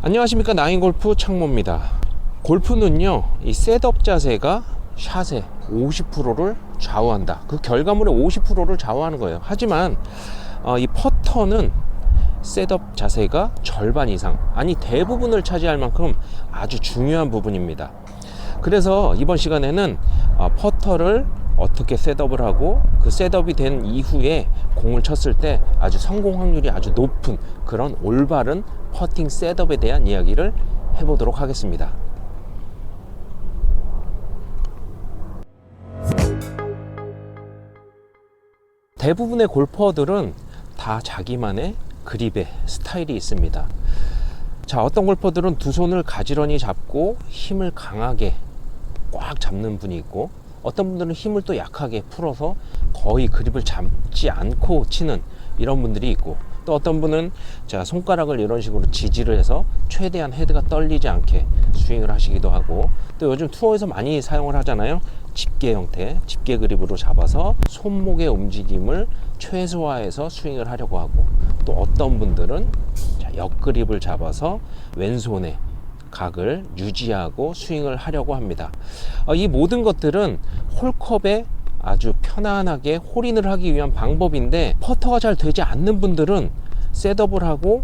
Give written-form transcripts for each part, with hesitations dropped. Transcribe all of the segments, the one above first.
안녕하십니까, 나인골프 창모입니다. 골프는요, 이 셋업 자세가 샷의 50%를 좌우한다. 그 결과물의 50%를 좌우하는 거예요. 하지만 이 퍼터는 셋업 자세가 절반 이상, 아니 대부분을 차지할 만큼 아주 중요한 부분입니다. 그래서 이번 시간에는 퍼터를 어떻게 셋업을 하고 그 셋업이 된 이후에 공을 쳤을 때 아주 성공 확률이 아주 높은 그런 올바른 퍼팅 셋업에 대한 이야기를 해보도록 하겠습니다. 대부분의 골퍼들은 다 자기만의 그립의 스타일이 있습니다. 자, 어떤 골퍼들은 두 손을 가지런히 잡고 힘을 강하게 꽉 잡는 분이 있고, 어떤 분들은 힘을 또 약하게 풀어서 거의 그립을 잡지 않고 치는 이런 분들이 있고, 또 어떤 분은 자, 손가락을 이런 식으로 지지를 해서 최대한 헤드가 떨리지 않게 스윙을 하시기도 하고, 또 요즘 투어에서 많이 사용을 하잖아요. 집게 형태, 집게 그립으로 잡아서 손목의 움직임을 최소화해서 스윙을 하려고 하고, 또 어떤 분들은 자, 옆그립을 잡아서 왼손에 각을 유지하고 스윙을 하려고 합니다. 이 모든 것들은 홀컵에 아주 편안하게 홀인을 하기 위한 방법인데, 퍼터가 잘 되지 않는 분들은 셋업을 하고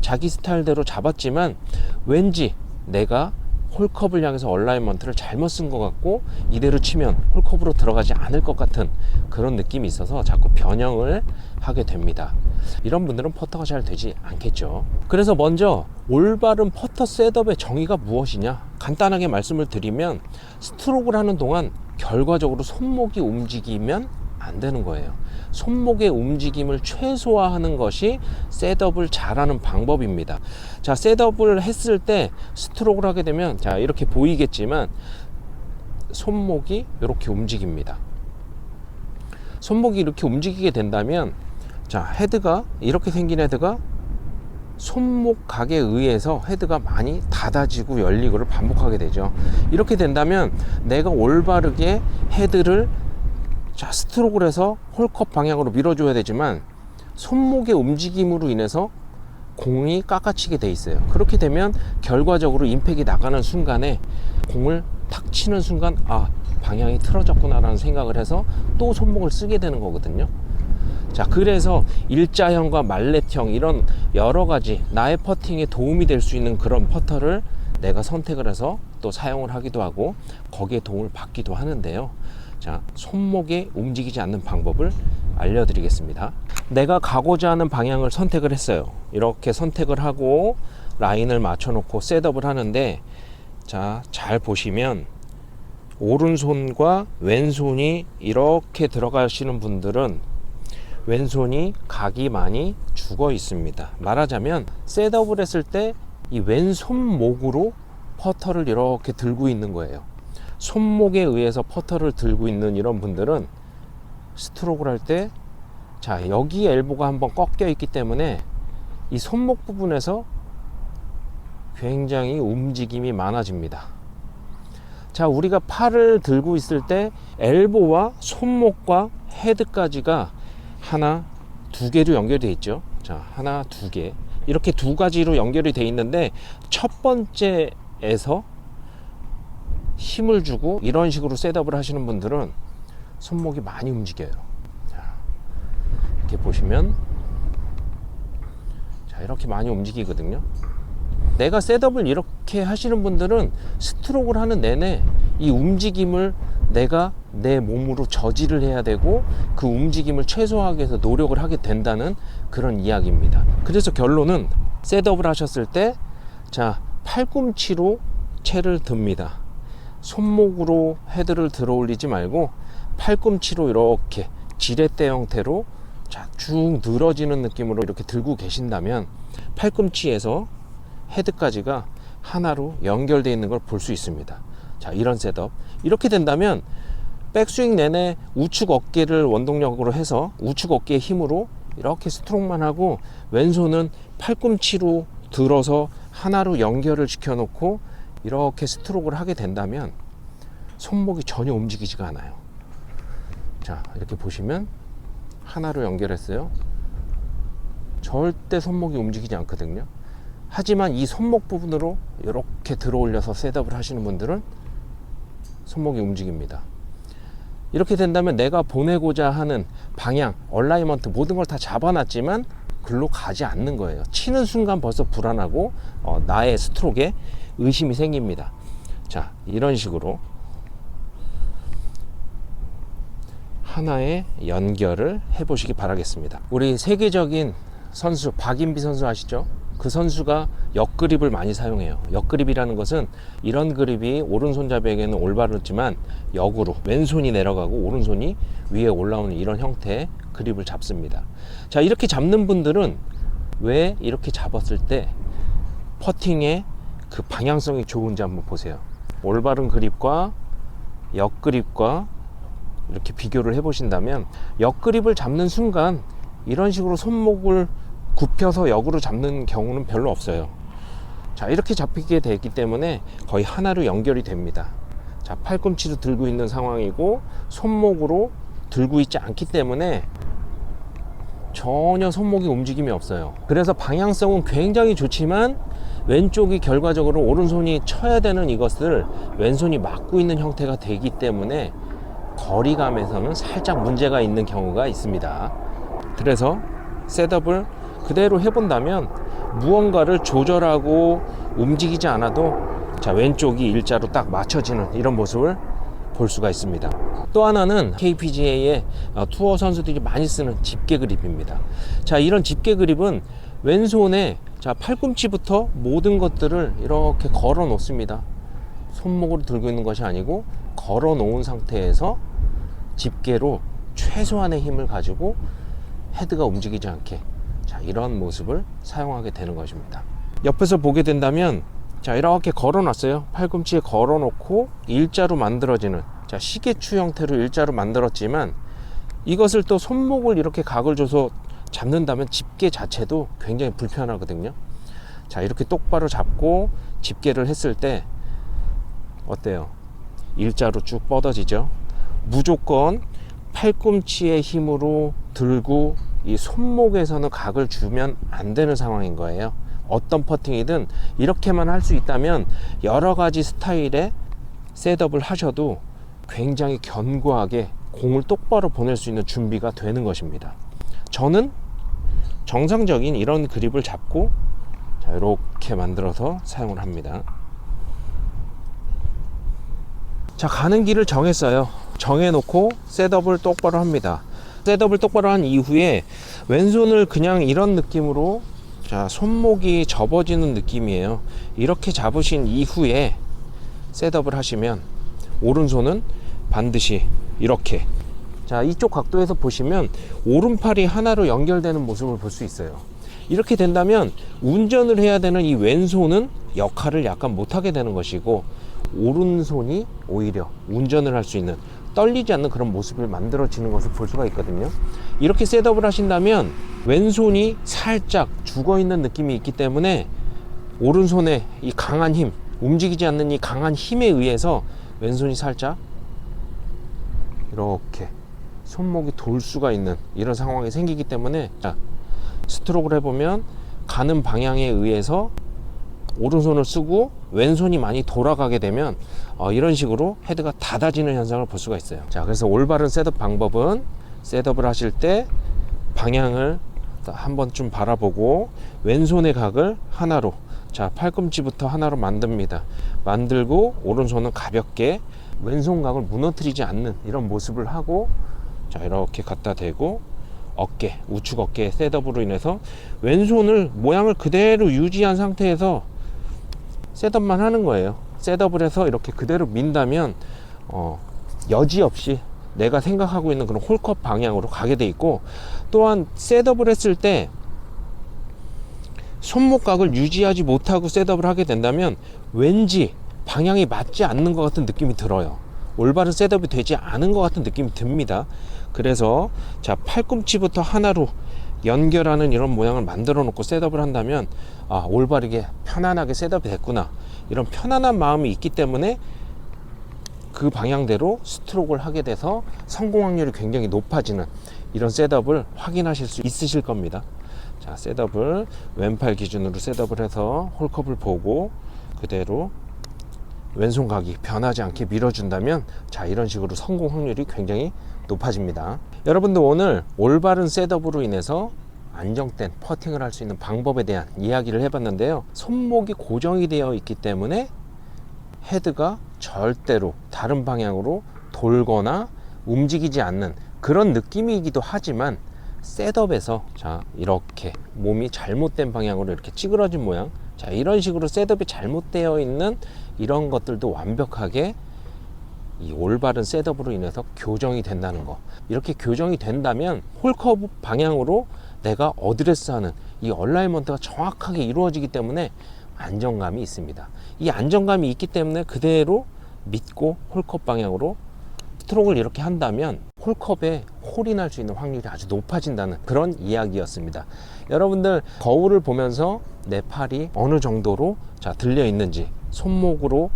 자기 스타일대로 잡았지만 왠지 내가 홀컵을 향해서 얼라이먼트를 잘못 쓴 것 같고 이대로 치면 홀컵으로 들어가지 않을 것 같은 그런 느낌이 있어서 자꾸 변형을 하게 됩니다. 이런 분들은 퍼터가 잘 되지 않겠죠. 그래서 먼저 올바른 퍼터 셋업의 정의가 무엇이냐, 간단하게 말씀을 드리면, 스트로크를 하는 동안 결과적으로 손목이 움직이면 안 되는 거예요. 손목의 움직임을 최소화하는 것이 셋업을 잘하는 방법입니다. 자, 셋업을 했을 때 스트로크를 하게 되면, 자, 이렇게 보이겠지만 손목이 이렇게 움직입니다. 손목이 이렇게 움직이게 된다면, 자, 헤드가 이렇게 생긴 헤드가 손목 각에 의해서 헤드가 많이 닫아지고 열리고를 반복하게 되죠. 이렇게 된다면 내가 올바르게 헤드를 자, 스트로크를 해서 홀컵 방향으로 밀어줘야 되지만 손목의 움직임으로 인해서 공이 깎아치게 돼 있어요. 그렇게 되면 결과적으로 임팩이 나가는 순간에 공을 탁 치는 순간, 아, 방향이 틀어졌구나 라는 생각을 해서 또 손목을 쓰게 되는 거거든요. 자, 그래서 일자형과 말렛형, 이런 여러 가지 나의 퍼팅에 도움이 될 수 있는 그런 퍼터를 내가 선택을 해서 또 사용을 하기도 하고 거기에 도움을 받기도 하는데요. 자, 손목에 움직이지 않는 방법을 알려드리겠습니다. 내가 가고자 하는 방향을 선택을 했어요. 이렇게 선택을 하고 라인을 맞춰 놓고 셋업을 하는데, 자, 잘 보시면 오른손과 왼손이 이렇게 들어가시는 분들은 왼손이 각이 많이 죽어 있습니다. 말하자면 셋업을 했을 때 이 왼손목으로 퍼터를 이렇게 들고 있는 거예요. 손목에 의해서 퍼터를 들고 있는 이런 분들은 스트로크를 할 때, 자, 여기 엘보가 한번 꺾여 있기 때문에 이 손목 부분에서 굉장히 움직임이 많아집니다. 자, 우리가 팔을 들고 있을 때 엘보와 손목과 헤드까지가 하나, 두 개로 연결이 되어 있죠. 자, 하나, 두 개, 이렇게 두 가지로 연결이 되어 있는데, 첫 번째에서 힘을 주고 이런 식으로 셋업을 하시는 분들은 손목이 많이 움직여요. 자, 이렇게 보시면, 자, 이렇게 많이 움직이거든요. 내가 셋업을 이렇게 하시는 분들은 스트로크를 하는 내내 이 움직임을 내가 내 몸으로 저지를 해야 되고 그 움직임을 최소화하기 위해서 노력을 하게 된다는 그런 이야기입니다. 그래서 결론은 셋업을 하셨을 때, 자, 팔꿈치로 채를 듭니다. 손목으로 헤드를 들어 올리지 말고 팔꿈치로 이렇게 지렛대 형태로, 자, 쭉 늘어지는 느낌으로 이렇게 들고 계신다면 팔꿈치에서 헤드까지가 하나로 연결되어 있는 걸 볼 수 있습니다. 자, 이런 셋업. 이렇게 된다면 백스윙 내내 우측 어깨를 원동력으로 해서 우측 어깨의 힘으로 이렇게 스트로크만 하고 왼손은 팔꿈치로 들어서 하나로 연결을 시켜 놓고 이렇게 스트로크를 하게 된다면 손목이 전혀 움직이지가 않아요. 자, 이렇게 보시면 하나로 연결했어요. 절대 손목이 움직이지 않거든요. 하지만 이 손목 부분으로 이렇게 들어 올려서 셋업을 하시는 분들은 손목이 움직입니다. 이렇게 된다면 내가 보내고자 하는 방향, 얼라이먼트 모든 걸 다 잡아놨지만 글로 가지 않는 거예요. 치는 순간 벌써 불안하고 나의 스트로크에 의심이 생깁니다. 자, 이런 식으로 하나의 연결을 해보시기 바라겠습니다. 우리 세계적인 선수 박인비 선수 아시죠? 그 선수가 역그립을 많이 사용해요. 역그립이라는 것은 이런 그립이 오른손잡이에게는 올바르지만 역으로 왼손이 내려가고 오른손이 위에 올라오는 이런 형태의 그립을 잡습니다. 자, 이렇게 잡는 분들은 왜 이렇게 잡았을 때 퍼팅의 그 방향성이 좋은지 한번 보세요. 올바른 그립과 역그립과 이렇게 비교를 해 보신다면 역그립을 잡는 순간 이런 식으로 손목을 굽혀서 역으로 잡는 경우는 별로 없어요. 자, 이렇게 잡히게 되기 때문에 거의 하나로 연결이 됩니다. 자, 팔꿈치도 들고 있는 상황이고 손목으로 들고 있지 않기 때문에 전혀 손목의 움직임이 없어요. 그래서 방향성은 굉장히 좋지만 왼쪽이 결과적으로 오른손이 쳐야 되는 이것을 왼손이 막고 있는 형태가 되기 때문에 거리감에서는 살짝 문제가 있는 경우가 있습니다. 그래서 셋업을 그대로 해본다면 무언가를 조절하고 움직이지 않아도 자, 왼쪽이 일자로 딱 맞춰지는 이런 모습을 볼 수가 있습니다. 또 하나는 KPGA의 투어 선수들이 많이 쓰는 집게 그립입니다. 자, 이런 집게 그립은 왼손에 자, 팔꿈치부터 모든 것들을 이렇게 걸어 놓습니다. 손목으로 들고 있는 것이 아니고 걸어 놓은 상태에서 집게로 최소한의 힘을 가지고 헤드가 움직이지 않게 자, 이런 모습을 사용하게 되는 것입니다. 옆에서 보게 된다면 자, 이렇게 걸어 놨어요. 팔꿈치에 걸어 놓고 일자로 만들어지는 자, 시계추 형태로 일자로 만들었지만 이것을 또 손목을 이렇게 각을 줘서 잡는다면 집게 자체도 굉장히 불편하거든요. 자, 이렇게 똑바로 잡고 집게를 했을 때 어때요? 일자로 쭉 뻗어지죠. 무조건 팔꿈치의 힘으로 들고 이 손목에서는 각을 주면 안 되는 상황인 거예요. 어떤 퍼팅이든 이렇게만 할 수 있다면 여러 가지 스타일의 셋업을 하셔도 굉장히 견고하게 공을 똑바로 보낼 수 있는 준비가 되는 것입니다. 저는 정상적인 이런 그립을 잡고 자, 이렇게 만들어서 사용을 합니다. 자, 가는 길을 정했어요. 정해놓고 셋업을 똑바로 합니다. 셋업을 똑바로 한 이후에 왼손을 그냥 이런 느낌으로 자, 손목이 접어지는 느낌이에요. 이렇게 잡으신 이후에 셋업을 하시면 오른손은 반드시 이렇게 자, 이쪽 각도에서 보시면 오른팔이 하나로 연결되는 모습을 볼 수 있어요. 이렇게 된다면 운전을 해야 되는 이 왼손은 역할을 약간 못하게 되는 것이고 오른손이 오히려 운전을 할 수 있는 떨리지 않는 그런 모습을 만들어지는 것을 볼 수가 있거든요. 이렇게 셋업을 하신다면 왼손이 살짝 죽어있는 느낌이 있기 때문에 오른손의 이 강한 힘, 움직이지 않는 이 강한 힘에 의해서 왼손이 살짝 이렇게 손목이 돌 수가 있는 이런 상황이 생기기 때문에 자, 스트로크를 해보면 가는 방향에 의해서 오른손을 쓰고 왼손이 많이 돌아가게 되면 이런 식으로 헤드가 닫아지는 현상을 볼 수가 있어요. 자, 그래서 올바른 셋업 방법은 셋업을 하실 때 방향을 한번 좀 바라보고 왼손의 각을 하나로 자, 팔꿈치부터 하나로 만듭니다. 만들고 오른손은 가볍게 왼손 각을 무너뜨리지 않는 이런 모습을 하고 자, 이렇게 갖다 대고 어깨, 우측 어깨의 셋업으로 인해서 왼손을 모양을 그대로 유지한 상태에서 셋업만 하는 거예요. 셋업을 해서 이렇게 그대로 민다면 여지없이 내가 생각하고 있는 그런 홀컵 방향으로 가게 돼 있고 또한 셋업을 했을 때 손목각을 유지하지 못하고 셋업을 하게 된다면 왠지 방향이 맞지 않는 것 같은 느낌이 들어요. 올바른 셋업이 되지 않은 것 같은 느낌이 듭니다. 그래서 자, 팔꿈치부터 하나로 연결하는 이런 모양을 만들어 놓고 셋업을 한다면 올바르게 편안하게 셋업이 됐구나 이런 편안한 마음이 있기 때문에 그 방향대로 스트로크를 하게 돼서 성공 확률이 굉장히 높아지는 이런 셋업을 확인하실 수 있으실 겁니다. 자, 셋업을 왼팔 기준으로 셋업을 해서 홀컵을 보고 그대로 왼손각이 변하지 않게 밀어준다면, 자, 이런 식으로 성공 확률이 굉장히 높아집니다. 여러분들, 오늘 올바른 셋업으로 인해서 안정된 퍼팅을 할 수 있는 방법에 대한 이야기를 해봤는데요. 손목이 고정이 되어 있기 때문에 헤드가 절대로 다른 방향으로 돌거나 움직이지 않는 그런 느낌이기도 하지만, 셋업에서 자, 이렇게 몸이 잘못된 방향으로 이렇게 찌그러진 모양, 자, 이런 식으로 셋업이 잘못되어 있는 이런 것들도 완벽하게 이 올바른 셋업으로 인해서 교정이 된다는 거. 이렇게 교정이 된다면 홀컵 방향으로 내가 어드레스 하는 이 얼라이먼트가 정확하게 이루어지기 때문에 안정감이 있습니다. 이 안정감이 있기 때문에 그대로 믿고 홀컵 방향으로 스트로크를 이렇게 한다면 홀컵에 홀이 날 수 있는 확률이 아주 높아진다는 그런 이야기였습니다. 여러분들, 거울을 보면서 내 팔이 어느 정도로 자 들려 있는지, 손목으로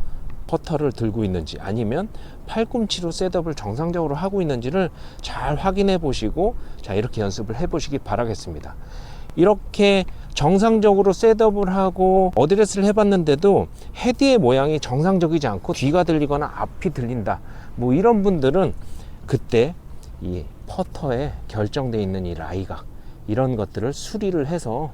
퍼터를 들고 있는지, 아니면 팔꿈치로 셋업을 정상적으로 하고 있는지를 잘 확인해 보시고, 자, 이렇게 연습을 해 보시기 바라겠습니다. 이렇게 정상적으로 셋업을 하고 어드레스를 해봤는데도 헤드의 모양이 정상적이지 않고 뒤가 들리거나 앞이 들린다, 뭐 이런 분들은 그때 이 퍼터에 결정되어 있는 이 라이각, 이런 것들을 수리를 해서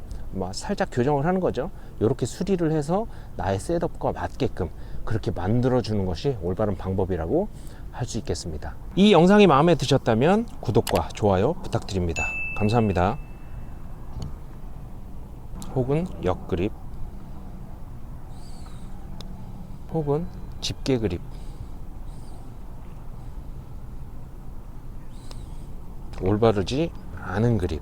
살짝 교정을 하는 거죠. 이렇게 수리를 해서 나의 셋업과 맞게끔 그렇게 만들어 주는 것이 올바른 방법이라고 할 수 있겠습니다. 이 영상이 마음에 드셨다면 구독과 좋아요 부탁드립니다. 감사합니다. 혹은 역그립, 혹은 집게 그립, 올바르지 않은 그립,